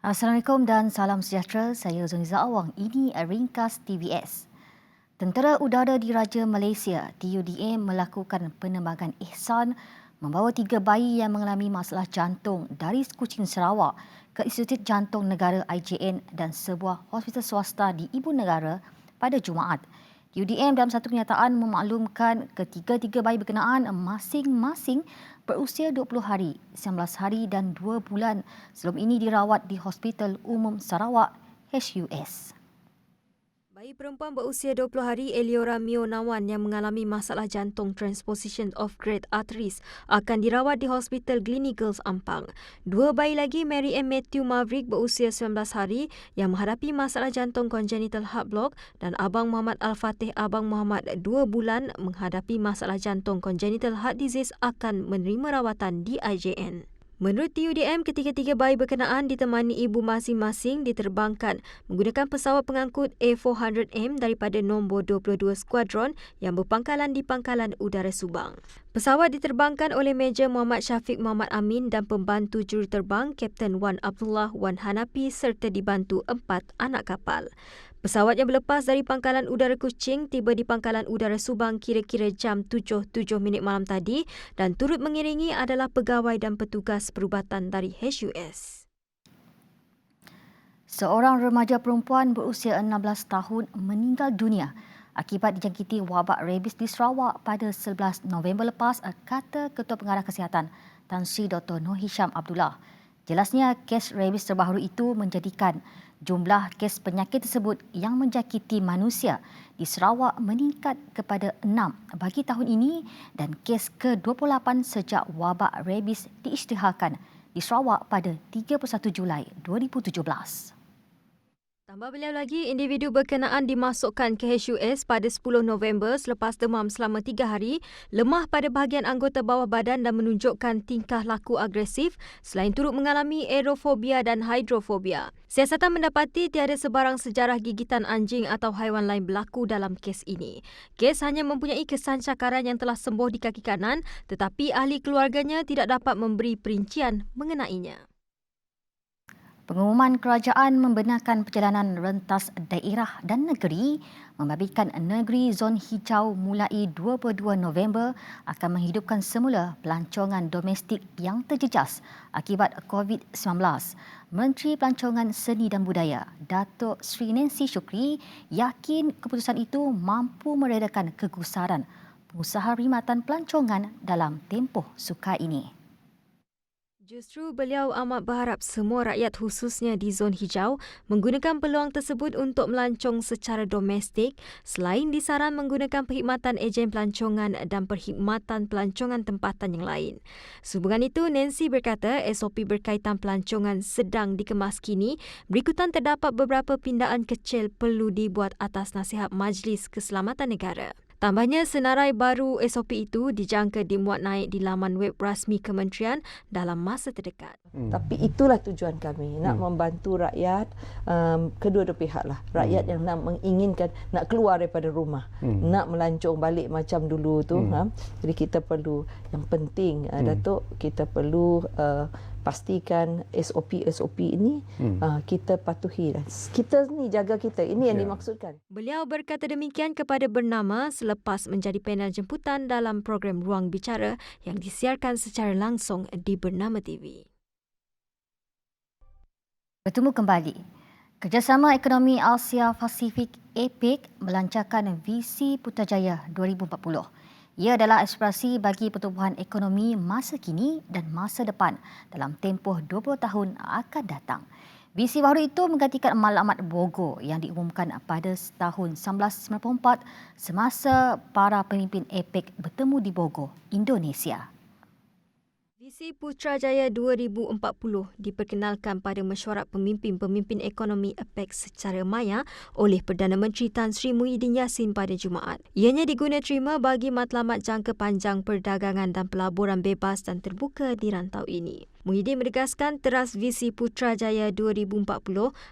Assalamualaikum dan salam sejahtera. Saya Zuniza Awang. Ini ringkas TVS. Tentera Udara Diraja Malaysia TUDA melakukan penerbangan ihsan membawa 3 bayi yang mengalami masalah jantung dari Kuching Sarawak ke Institut Jantung Negara IJN dan sebuah hospital swasta di Ibu Negara pada Jumaat. UDM dalam satu kenyataan memaklumkan ketiga-tiga bayi berkenaan masing-masing berusia 20 hari, 19 hari dan 2 bulan sebelum ini dirawat di Hospital Umum Sarawak HUS. Bayi perempuan berusia 20 hari Eliora Mio Nawan yang mengalami masalah jantung transposition of great arteries akan dirawat di Hospital Gleneagles Ampang. 2 bayi lagi Mary M. Matthew Maverick berusia 19 hari yang menghadapi masalah jantung congenital heart block dan Abang Muhammad Al-Fatih Abang Muhammad 2 bulan menghadapi masalah jantung congenital heart disease akan menerima rawatan di IJN. Menurut TUDM, ketiga-tiga bayi berkenaan ditemani ibu masing-masing diterbangkan menggunakan pesawat pengangkut A400M daripada nombor 22 Skuadron yang berpangkalan di Pangkalan Udara Subang. Pesawat diterbangkan oleh Major Muhammad Syafiq Muhammad Amin dan pembantu juruterbang Kapten Wan Abdullah Wan Hanapi serta dibantu 4 anak kapal. Pesawat yang berlepas dari Pangkalan Udara Kuching tiba di Pangkalan Udara Subang kira-kira jam 7.07 malam tadi dan turut mengiringi adalah pegawai dan petugas perubatan dari HUS. Seorang remaja perempuan berusia 16 tahun meninggal dunia akibat dijangkiti wabak rabies di Sarawak pada 11 November lepas, kata Ketua Pengarah Kesihatan Tan Sri Dr. Noor Hisham Abdullah. Jelasnya, kes rabies terbaru itu menjadikan jumlah kes penyakit tersebut yang menjangkiti manusia di Sarawak meningkat kepada 6 bagi tahun ini dan kes ke-28 sejak wabak rabies diisytiharkan di Sarawak pada 31 Julai 2017. Tambah beliau lagi, individu berkenaan dimasukkan ke HUS pada 10 November selepas demam selama 3 hari, lemah pada bahagian anggota bawah badan dan menunjukkan tingkah laku agresif selain turut mengalami aerofobia dan hidrofobia. Siasatan mendapati tiada sebarang sejarah gigitan anjing atau haiwan lain berlaku dalam kes ini. Kes hanya mempunyai kesan cakaran yang telah sembuh di kaki kanan tetapi ahli keluarganya tidak dapat memberi perincian mengenainya. Pengumuman kerajaan membenarkan perjalanan rentas daerah dan negeri membabitkan negeri zon hijau mulai 22 November akan menghidupkan semula pelancongan domestik yang terjejas akibat COVID-19. Menteri Pelancongan Seni dan Budaya, Datuk Sri Nancy Shukri, yakin keputusan itu mampu meredakan kegusaran pengusaha perkhidmatan pelancongan dalam tempoh sukar ini. Justru beliau amat berharap semua rakyat khususnya di zon hijau menggunakan peluang tersebut untuk melancong secara domestik selain disaran menggunakan perkhidmatan ejen pelancongan dan perkhidmatan pelancongan tempatan yang lain. Sehubungan itu, Nancy berkata SOP berkaitan pelancongan sedang dikemas kini. Berikutan terdapat beberapa pindaan kecil perlu dibuat atas nasihat Majlis Keselamatan Negara. Tambahnya, senarai baru SOP itu dijangka dimuat naik di laman web rasmi kementerian dalam masa terdekat. Tapi itulah tujuan kami, nak membantu rakyat, kedua-dua pihak lah. Rakyat yang nak menginginkan, nak keluar daripada rumah, nak melancong balik macam dulu tu. Jadi kita perlu, yang penting Datuk, kita perlu pastikan SOP ini kita patuhi. Kita ni jaga kita, ini yang dimaksudkan. Beliau berkata demikian kepada Bernama selepas menjadi panel jemputan dalam program Ruang Bicara yang disiarkan secara langsung di Bernama TV. Bertemu kembali. Kerjasama Ekonomi Asia Pasifik APEC melancarkan Visi Putrajaya 2040. Ia adalah aspirasi bagi pertumbuhan ekonomi masa kini dan masa depan dalam tempoh 20 tahun akan datang. Visi baru itu menggantikan Maklumat Bogor yang diumumkan pada tahun 1994 semasa para pemimpin APEC bertemu di Bogor, Indonesia. Visi Putrajaya 2040 diperkenalkan pada mesyuarat pemimpin-pemimpin ekonomi APEC secara maya oleh Perdana Menteri Tan Sri Muhyiddin Yassin pada Jumaat. Ianya diguna terima bagi matlamat jangka panjang perdagangan dan pelaburan bebas dan terbuka di rantau ini. Muhyiddin menegaskan teras Visi Putrajaya 2040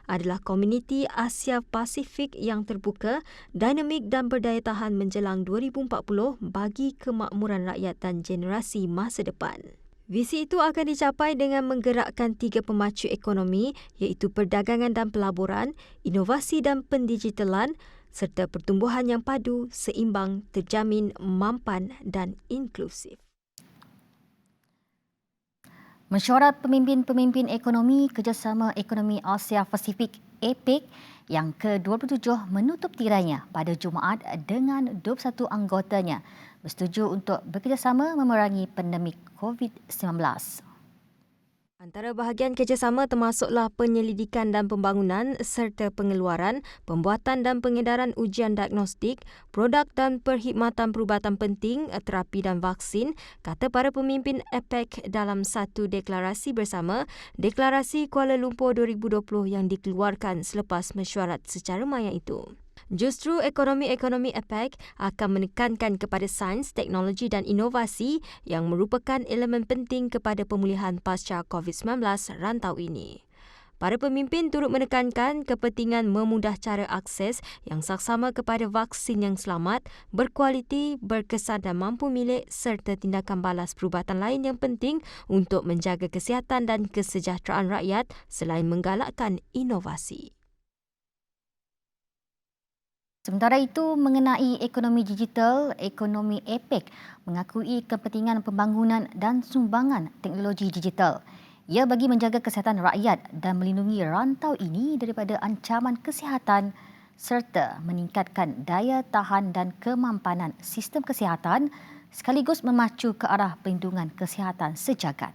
adalah komuniti Asia Pasifik yang terbuka, dinamik dan berdaya tahan menjelang 2040 bagi kemakmuran rakyat dan generasi masa depan. Visi itu akan dicapai dengan menggerakkan 3 pemacu ekonomi iaitu perdagangan dan pelaburan, inovasi dan pendigitalan serta pertumbuhan yang padu, seimbang, terjamin, mampan dan inklusif. Mesyuarat Pemimpin-Pemimpin Ekonomi Kerjasama Ekonomi Asia Pasifik APEC yang ke-27 menutup tirainya pada Jumaat dengan 21 anggotanya bersetuju untuk bekerjasama memerangi pandemik COVID-19. Antara bahagian kerjasama termasuklah penyelidikan dan pembangunan serta pengeluaran, pembuatan dan pengedaran ujian diagnostik, produk dan perkhidmatan perubatan penting, terapi dan vaksin, kata para pemimpin APEC dalam satu deklarasi bersama, Deklarasi Kuala Lumpur 2020 yang dikeluarkan selepas mesyuarat secara maya itu. Justru ekonomi-ekonomi APEC akan menekankan kepada sains, teknologi dan inovasi yang merupakan elemen penting kepada pemulihan pasca COVID-19 rantau ini. Para pemimpin turut menekankan kepentingan memudah cara akses yang saksama kepada vaksin yang selamat, berkualiti, berkesan dan mampu milik serta tindakan balas perubatan lain yang penting untuk menjaga kesihatan dan kesejahteraan rakyat selain menggalakkan inovasi. Sementara itu, mengenai ekonomi digital, ekonomi APEC mengakui kepentingan pembangunan dan sumbangan teknologi digital. Ia bagi menjaga kesihatan rakyat dan melindungi rantau ini daripada ancaman kesihatan serta meningkatkan daya tahan dan kemampanan sistem kesihatan sekaligus memacu ke arah perlindungan kesihatan sejagat.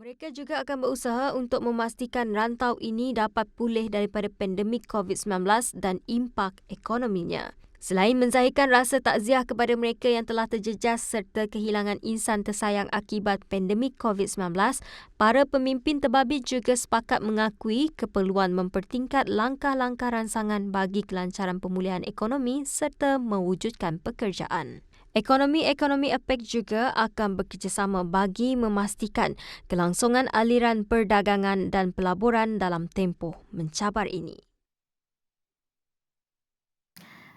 Mereka juga akan berusaha untuk memastikan rantau ini dapat pulih daripada pandemik COVID-19 dan impak ekonominya. Selain menzahirkan rasa takziah kepada mereka yang telah terjejas serta kehilangan insan tersayang akibat pandemik COVID-19, para pemimpin terbabit juga sepakat mengakui keperluan mempertingkat langkah-langkah rangsangan bagi kelancaran pemulihan ekonomi serta mewujudkan pekerjaan. Ekonomi-ekonomi APEC juga akan bekerjasama bagi memastikan kelangsungan aliran perdagangan dan pelaburan dalam tempoh mencabar ini.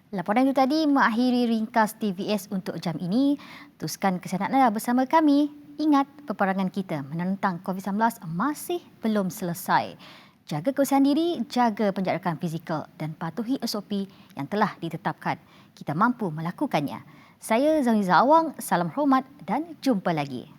Laporan itu tadi mengakhiri ringkas TVS untuk jam ini. Teruskan kesihatan anda bersama kami. Ingat, peperangan kita menentang COVID-19 masih belum selesai. Jaga kebersihan diri, jaga penjarakan fizikal dan patuhi SOP yang telah ditetapkan. Kita mampu melakukannya. Saya Zauliza Awang, salam hormat dan jumpa lagi.